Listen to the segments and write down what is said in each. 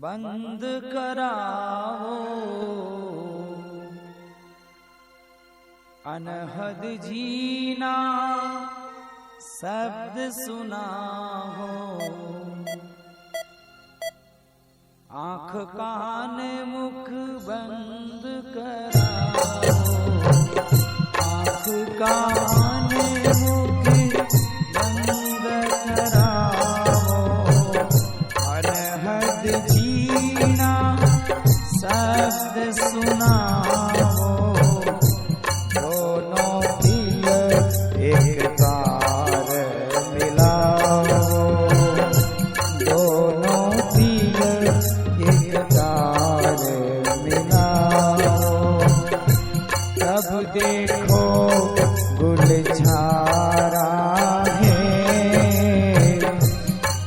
बंद कराओ अनहद जीना शब्द सुनाओ। आँख कान मुख बंद कराओ। आँख कान मुख बंद कराओ। अनहद जीना शब्द सुनाओ। दोनों दिल एक तार मिलाओ। दोनों दिल एक तार मिलाओ। तब देखो गुलझारा है।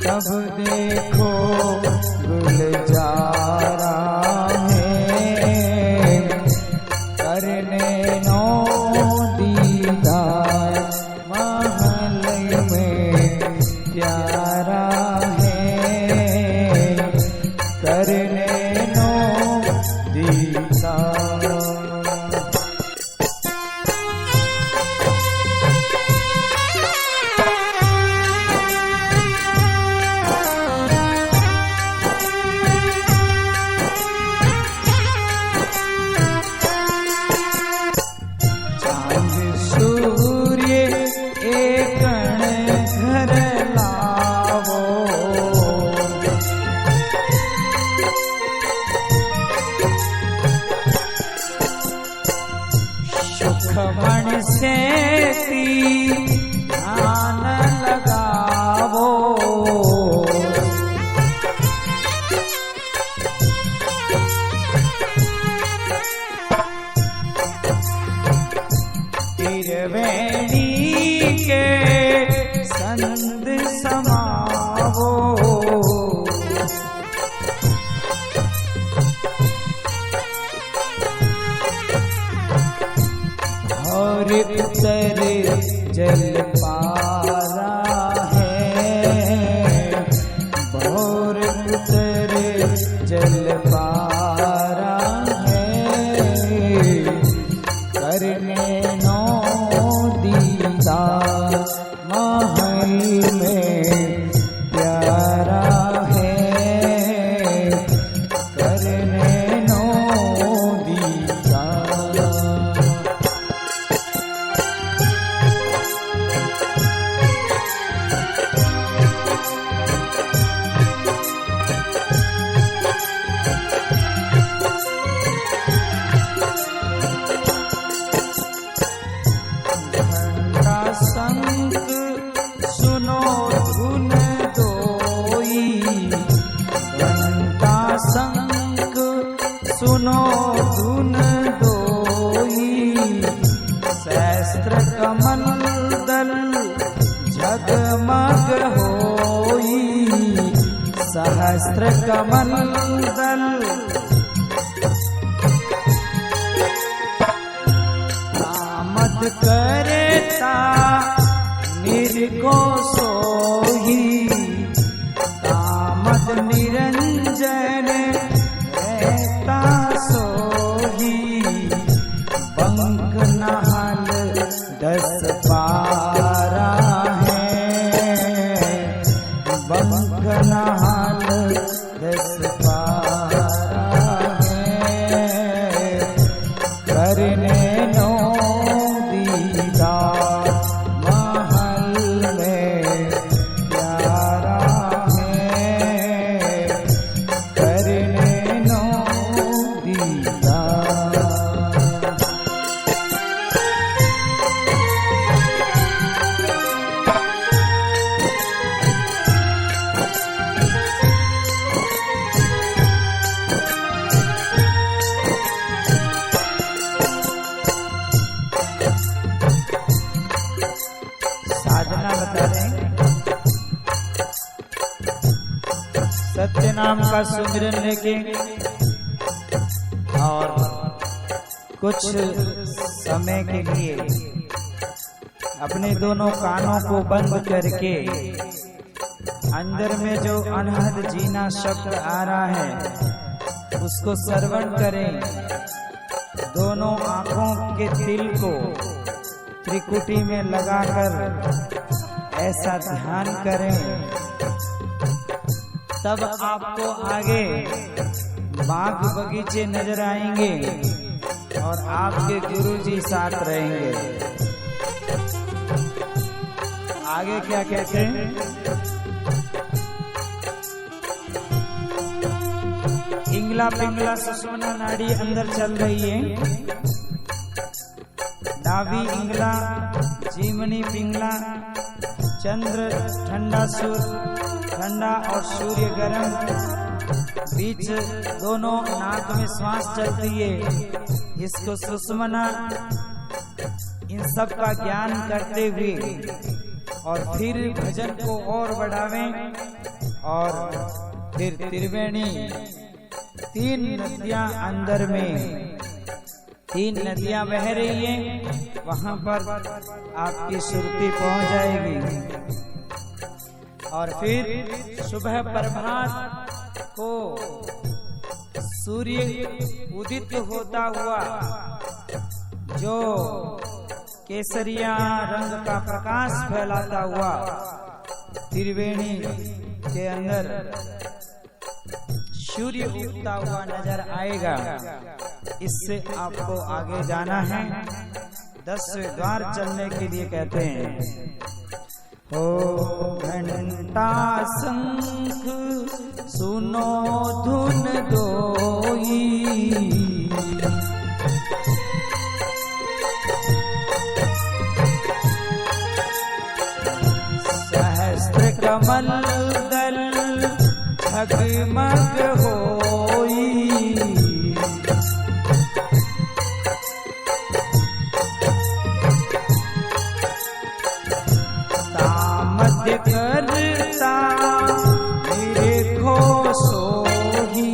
तब देखो गुलझारा है। करने नो दीदार महल में प्यारा है। करने नो दीदार। सुखमण से ध्यान लगावो। त्रिवेणी के संद समावो। और उत्तर जल पारा है। भोर उत्तर जल पारा है। करने नो दीदार महल में प्यारा है। करने नो दीदार। संग सुनो धुन दोई। घंटा संग सुनो धुन दोई। सहस्त्र कमल दल जगमग होई। सहस्त्र कमल दल आमद करता निर्गो सोही। आमद निरंजन रहता सोही। बंक नहल 10 पारा है। बंक नहल 10 पारा है। करने नो दीदार महल में प्यारा है। करने नो दीदार। साधना बता दें। सत्य नाम का सुमिरन लेके और कुछ समय के लिए अपने दोनों कानों को बंद करके अंदर में जो अनहद जीना शब्द आ रहा है उसको श्रवण करें। दोनों आंखों के तिल को त्रिकुटी में लगाकर ऐसा ध्यान करें, तब आपको आगे बाग बगीचे नजर आएंगे और आपके गुरुजी साथ रहेंगे। आगे क्या कहते हैं? इंगला पिंगला सुषुम्ना नाड़ी अंदर चल रही है। डावी इंगला, जीवनी पिंगला, चंद्र ठंडा, ठंडा और सूर्य गर्म, बीच दोनों नाक में श्वास चलती है। इसको सुषुम्ना, इन सब का ज्ञान करते हुए और फिर भजन को और बढ़ावें। और फिर त्रिवेणी, 3 नदियां अंदर में, 3 नदियां बह रही हैं, वहां पर आपकी सुरती पहुंच जाएगी। और फिर सुबह प्रभात को सूर्य उदित होता हुआ जो केसरिया रंग का प्रकाश फैलाता हुआ त्रिवेणी के अंदर सूर्य उगता हुआ नजर आएगा। इससे आपको आगे जाना है। 10वें द्वार चलने के लिए कहते हैं। ओ घंटा शंख सुनो धुन दोई, सहस्त्र कमल दल जगमग होई, तामद करता निरेखो सोही,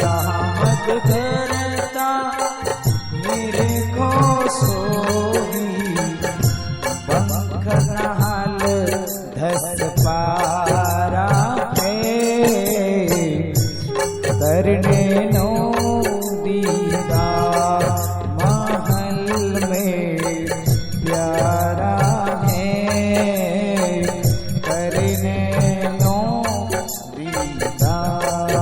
तामद करता निरेखो सोही, पंख नहाल धस पारा है, करने नो दीदार महल में प्यारा है, करने नो दीदार।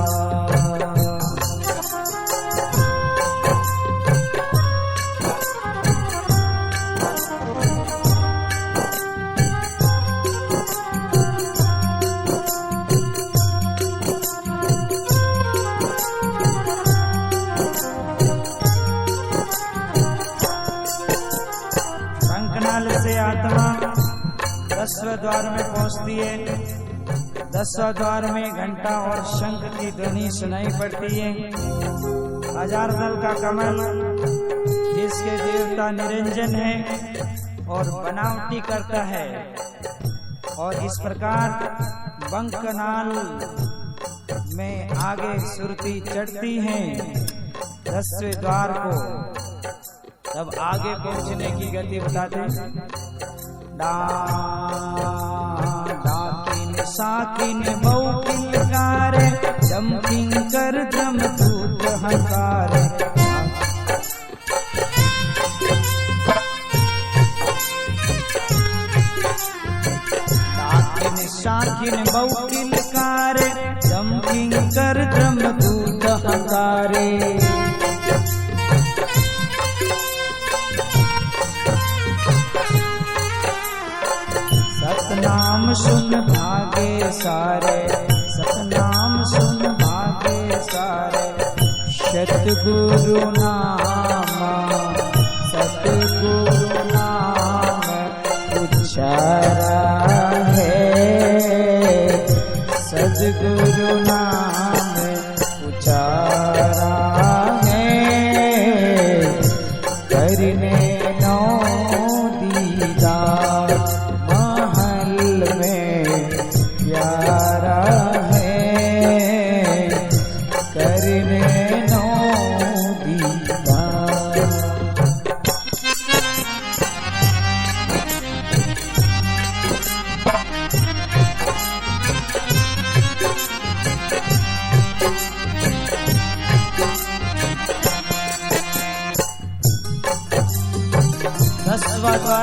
शंखनाल से आत्मा 10वें द्वार में पहुंचती है। 10वें द्वार में घंटा और शंख की ध्वनि सुनाई पड़ती है। 1000 दल का कमल जिसके देवता निरंजन है और बनावटी करता है, और इस प्रकार बंकनाल में आगे सुरती चढ़ती है 10वें द्वार को। तब आगे पहुंचने की गति बताते हैं। डाकिन साकिन मौकिल कार, जमकिन कर जम दूत हंकार, डाकिन साकिन मौकिल कार, जमकिन कर जम दूत हंकारे, सतनाम सुन भागे सारे, सतनाम सुन भागे सारे, सतगुरु नाम, सतगुरु नाम उच्चारा है, सतगुरु नाम उच्चारा है, करने नो दीदार महल में प्यारा है, करने नो दीदार।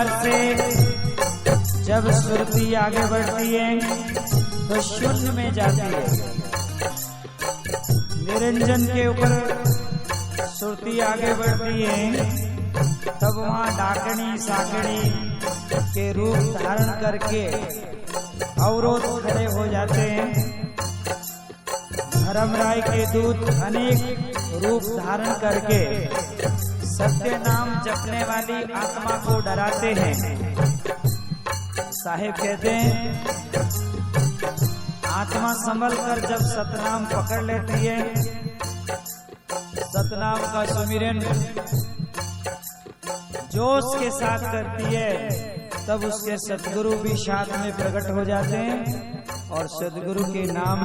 द्वार से जब सुरती आगे बढ़ती है तो शून्य में जाती है। निरंजन के ऊपर सुरती आगे बढ़ती है, तब वहां डाकणी साकणी के रूप धारण करके अवरोध खड़े हो जाते हैं। धर्मराय के दूत अनेक रूप धारण करके सत्य नाम जपने वाली आत्मा को डराते हैं। साहेब कहते हैं, आत्मा संभल कर जब सतनाम पकड़ लेती है, सतनाम का सुमिरन जोश के साथ करती है, तब उसके सद्गुरु भी साथ में प्रकट हो जाते हैं और सद्गुरु के नाम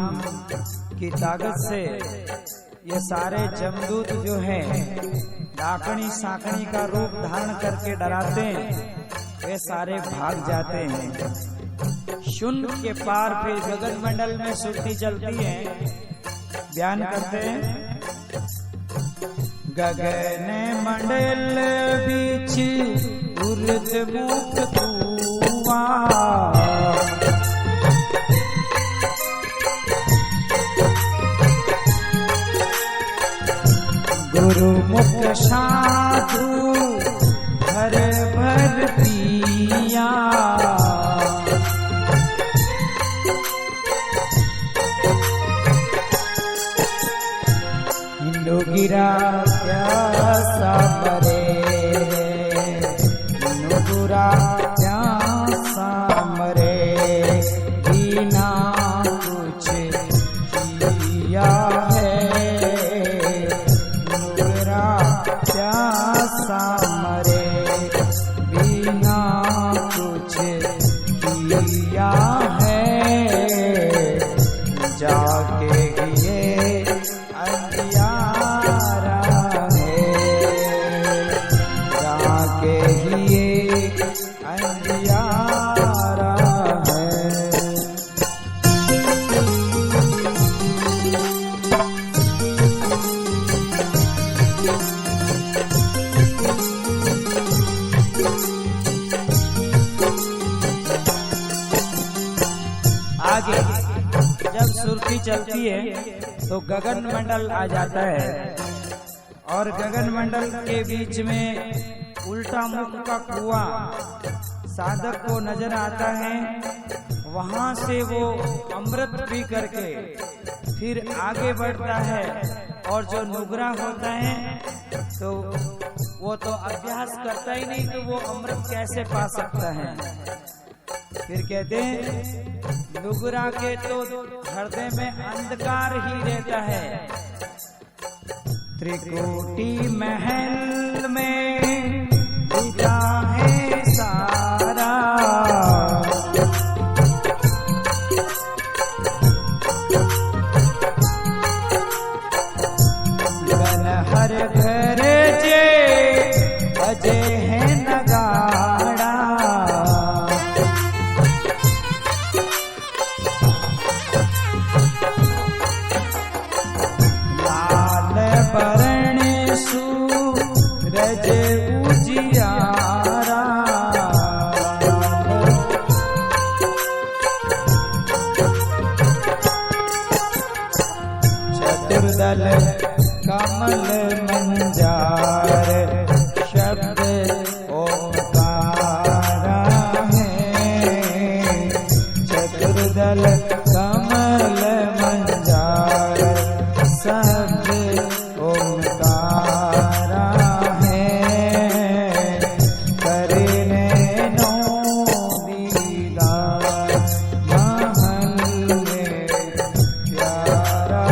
की ताकत से ये सारे जमदूत जो हैं डाकणी साकणी का रूप धारण करके डराते हैं, वे सारे भाग जाते हैं। शून्य के पार फिर गगन मंडल में सुरती चलती है। बयान करते हैं, गगन मंडल बीच उर्द मुख कुआं, गुरु मुख साधु भर भर पिया, हिंदू गिरा प्यासा मरे, हिंदू गिरा प्यासा मरे, बिना कुछ किया है, प्यासा मरे, बिना कुछ किया है, जाके ये अंधियारा है, जाके ये अंधियारा है। आगे जब सुरती चलती है तो गगन मंडल आ जाता है और गगन मंडल के बीच में उल्टा मुख का कुआं साधक को नजर आता है। वहां से वो अमृत पी करके फिर आगे बढ़ता है और जो नुगरा होता है तो वो तो अभ्यास करता ही नहीं, तो वो अमृत कैसे पा सकता है। फिर कहते हैं, नुगरा के तो हृदय में अंधकार ही रहता है, त्रिकोटि महल में बीता है सारा, गन हर घर जे बजे है नगाड़ा, परण सूरज उजियारा, चतुर्दल कमल मंजार शब्द ओंकारा है, चतुर्दल कमल मंजार शब्द ओंकारा है, करने नो दीदार महल में प्यारा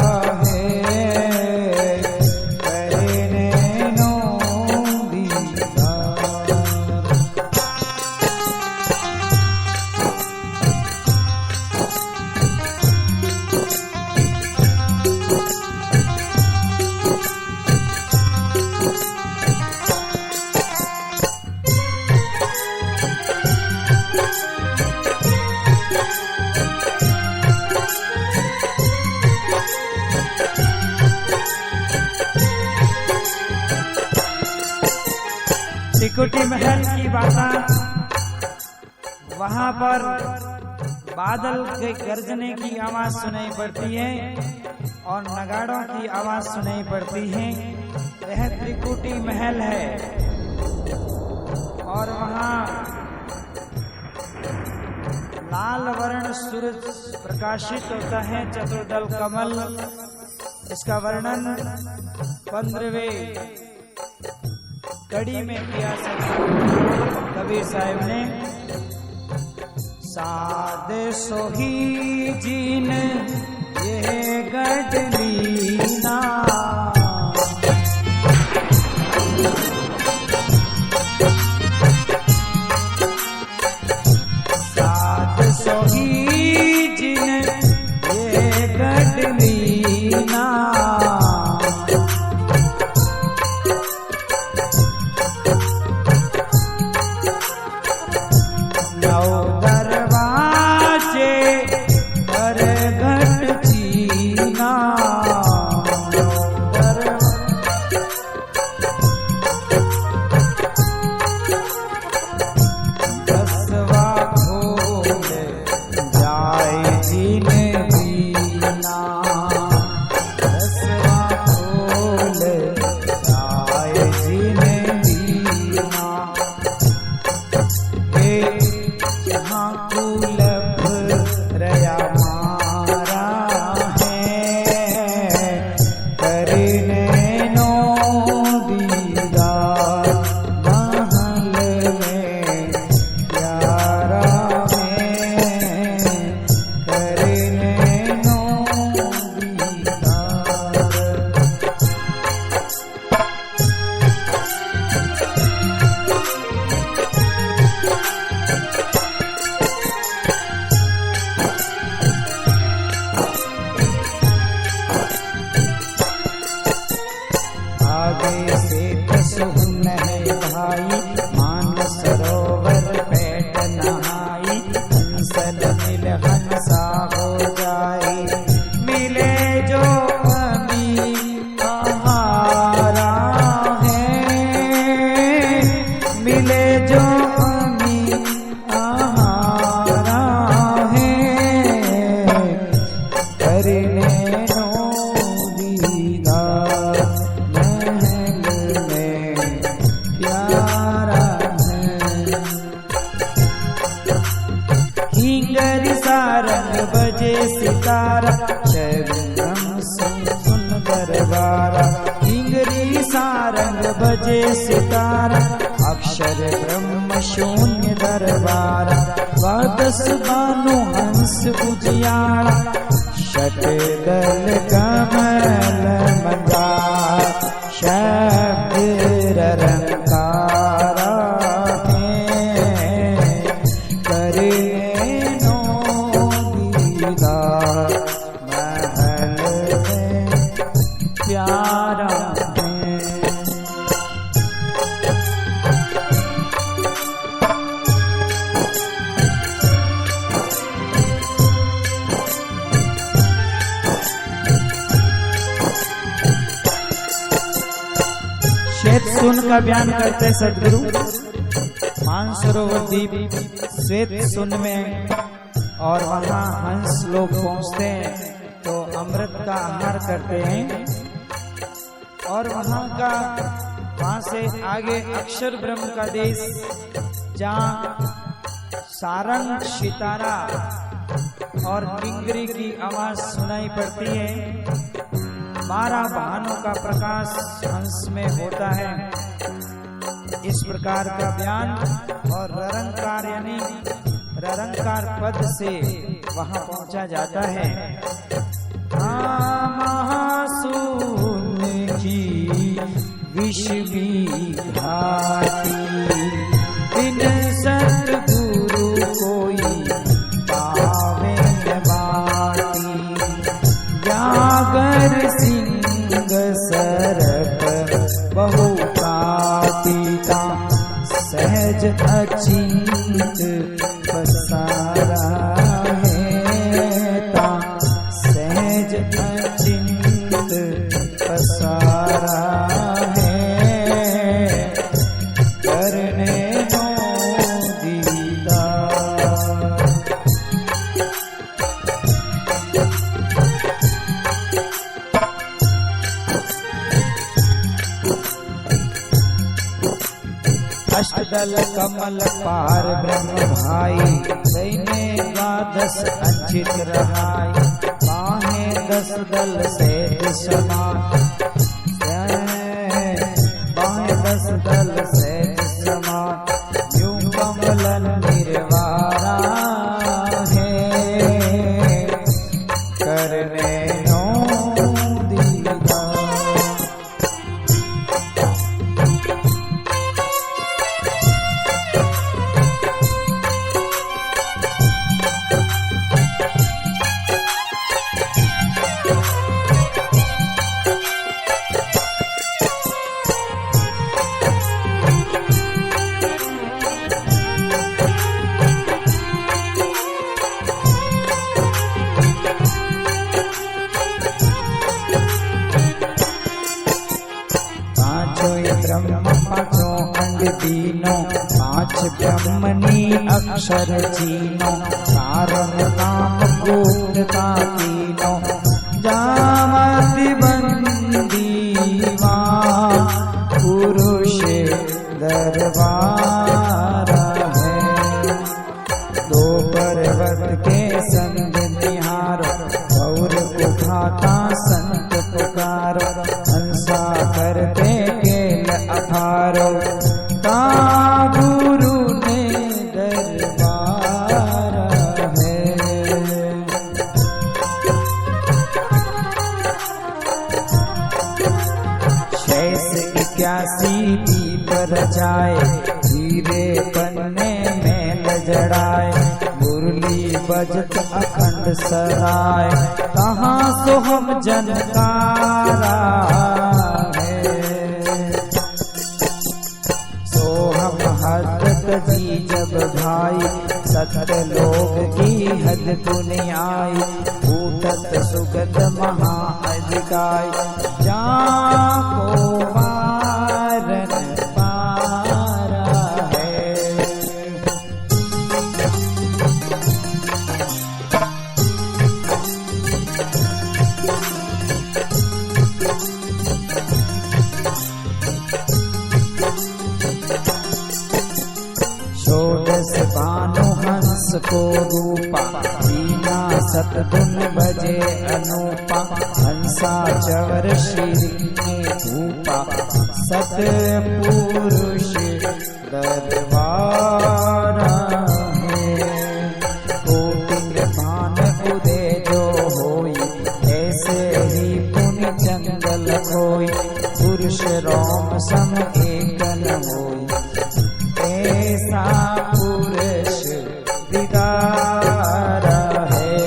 है, करने नो दीदार। त्रिकुटी महल की बात वहां पर बादल के गरजने की आवाज सुनाई पड़ती है और नगाड़ों की आवाज सुनाई पड़ती है। यह त्रिकुटी महल है और वहां लाल वर्ण सूरज प्रकाशित होता है, चतुर्दल कमल। इसका वर्णन 15वें कड़ी में किया कबीर साहब ने। साध सोही जीन ये गढ़लीना, साध सोही जीन ये गढ़लीना, सितारा शरणम सुन दरबारा, इंगरी सारंग बजे सितारा, अक्षर ब्रह्म शून्य दरबारा, द्वादश भानु हंस उजियारा, षटदल कमल मंदार, शब्द रंकारा श्वेत सुन का बयान करते सदगुरु। मानसरोवर द्वीप श्वेत सुन में और वहाँ हंस लोग पहुँचते हैं तो अमृत का आहार करते हैं और वहाँ से आगे अक्षर ब्रह्म का देश जहाँ सारंग सितारा और पिंगरी की आवाज सुनाई पड़ती है। 12 भानु का प्रकाश हंस में होता है। इस प्रकार का बयान और ररंकार यानी ररंकार पद से वहां पहुंचा जाता है। महासून की विष भी घाटी, बिन सतगुरु कोई पावे न बाटी, जागर सिंह सरप बहु कातिका, सहज अचिंत पसारा है ता, सहज अचिंत पसारा है, करने नो दीदार। दल कमल पार ब्रह्म भाई, दैने द्वादश अंचित रहाई, बाहें 10 दल सेज समान, बाहें 10 दल सेज समान, यूं कमलन निर्वारा है, करने ब्रह्म पांचों अंग तीनों, 5 ब्रह्मणी अक्षर चीनों, कारण नाम गुप्तता तीनों, जामति बंदीवा पुरुष दरबार है, 2 पर्वत के संग निहारो, गौर उठाता संत पुकारो, हंसा करते अठारो, ता गुरु ने दरबार है। शेष 81 दीप रचाए, हीरे पन्ने में लजड़ाए, मुरली बजत अखंड सराय, कहाँ सो हम जनकारा जी जब भाई, सत्य लोग की हद दुनियाई, उठत सुगंध महा अधिकाई, जाको वारन पारा है। षोडश बानु हंस को रूपा, बीना सतगुण बजे अनूपा, हंसा चवर श्री ने भूपा, सतपुरुष दरबार है। कोटिंग भान उदय जो होई, ऐसे ही पुण्य जंगल कोई, पुरुष रोम सम एक न होई, ऐसा पुरुष दीदार है।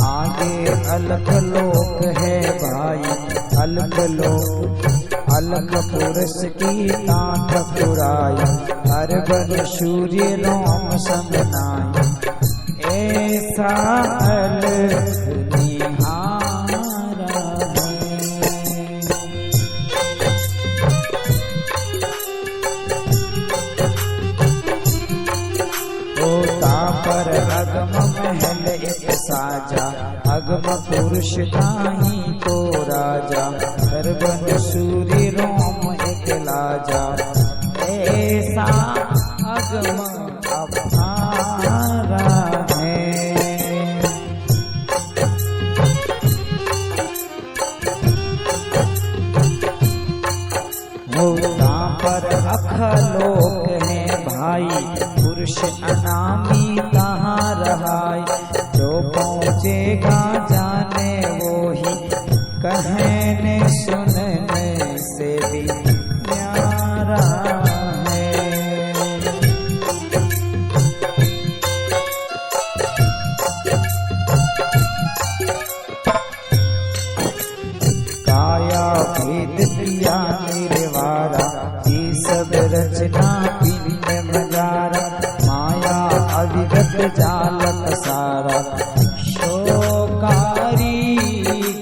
आगे अलग लोक है भाई, अलग लोक अलग पुरुष की ताठ पुराई, हर बन सूर्य रोम समनाई, ऐसा अलग निहारा है। पर अगम महल एक साजा, अगम पुरुष ताही को राजा, हरबन सूर्य रोम एक लाजा, ऐसा अगम अपारा है। होता पर अखलोक है भाई, पुरुष अनामी कहाँ रहाई, जो पहुँचेगा जाने वो ही, कहने सुनने से भी प्यारा है। काया भेद प्रिया निर्वारा, ये सब रचना पिंड मजारा, माया अविगत जालक सारा, शोकारी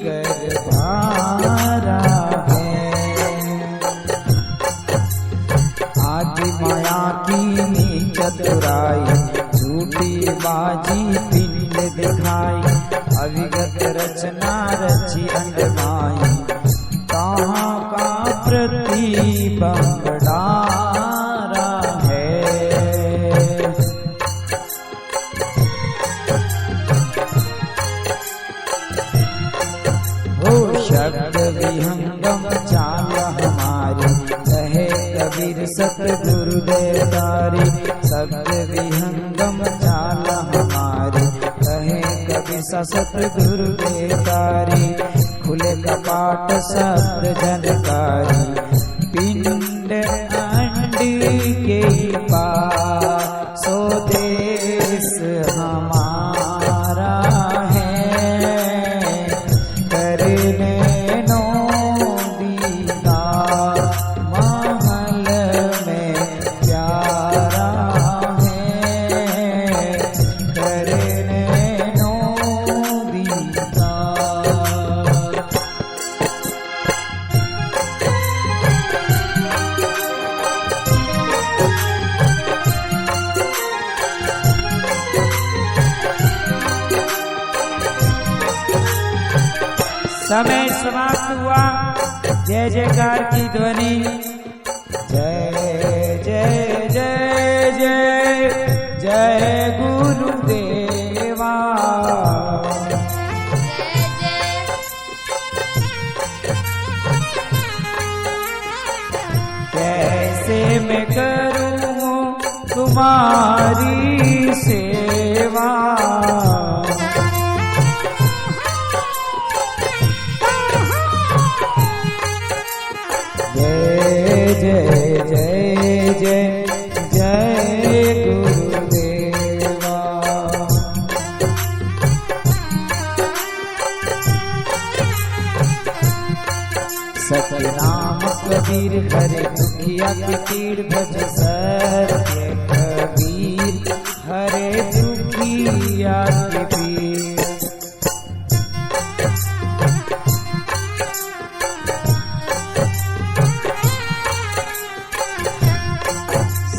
गर्भारा है। आदि माया की नीच चतुराई, झूठी बाजी पिंड दिखाई, अविगत रचना रची अंडमाई, कहाँ का प्रतिबंध डारा शब्द विहंगम चाल हमारी, कहे कबीर सतगुरु देवतारी। शब्द विहंगम चाल हमारी, कहे कबीर सतगुरु देवतारी। खुले कपाट शब्द जनकारी, पिंड अंडी के पास सो देश हमारा है। करने नो दीदार महल में प्यारा है। करने नो दीदार। समय समाप्त हुआ। जय जयकार की ध्वनि। जय जय जय जय जय गुरुदेवा। कैसे मैं करूं तुम्हारी सेवा। जय जय जय जय गुरुदेवा। सतनाम कबीर हरे दुखिया के पीड़ भज। सत्य कबीर हरे दुखिया के पीड़।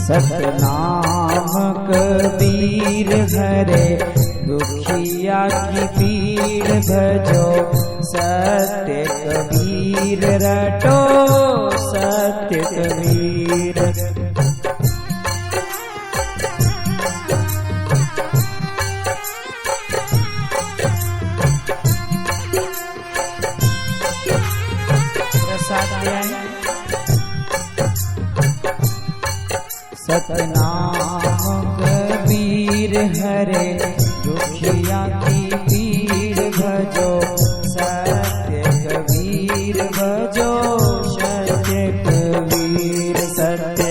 सतनाम कबीर हरे दुखिया की पीड़ भजो। सत्य कबीर रटो सत्य कबीर। प्रसाद सतनाम कबीर हरे दुखिया की पीड़ भजो। सत्य कबीर भजो सत्य कबीर। सत्य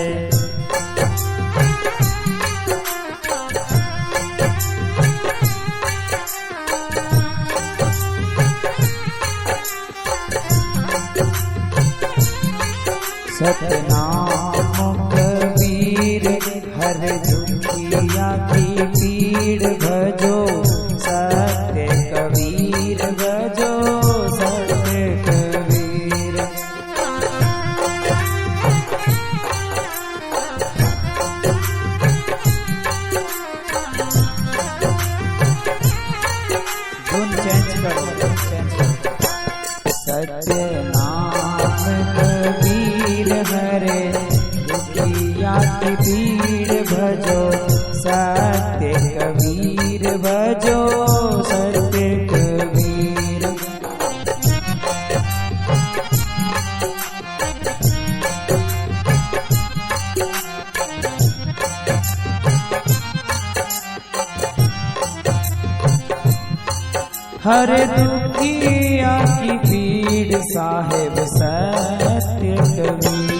सतनाम कबीर हरे दुखिया की पीड़ भजो। सत्य कबीर भजो सत्य कबीर। धुन चेंज करो। सत्य नाम कबीर हरे दुखिया की पीड़ भजो। सत्य कबीर भजो सत्य कबीर। हर दुखिया की पीड़ साहेब सत्य कबीर।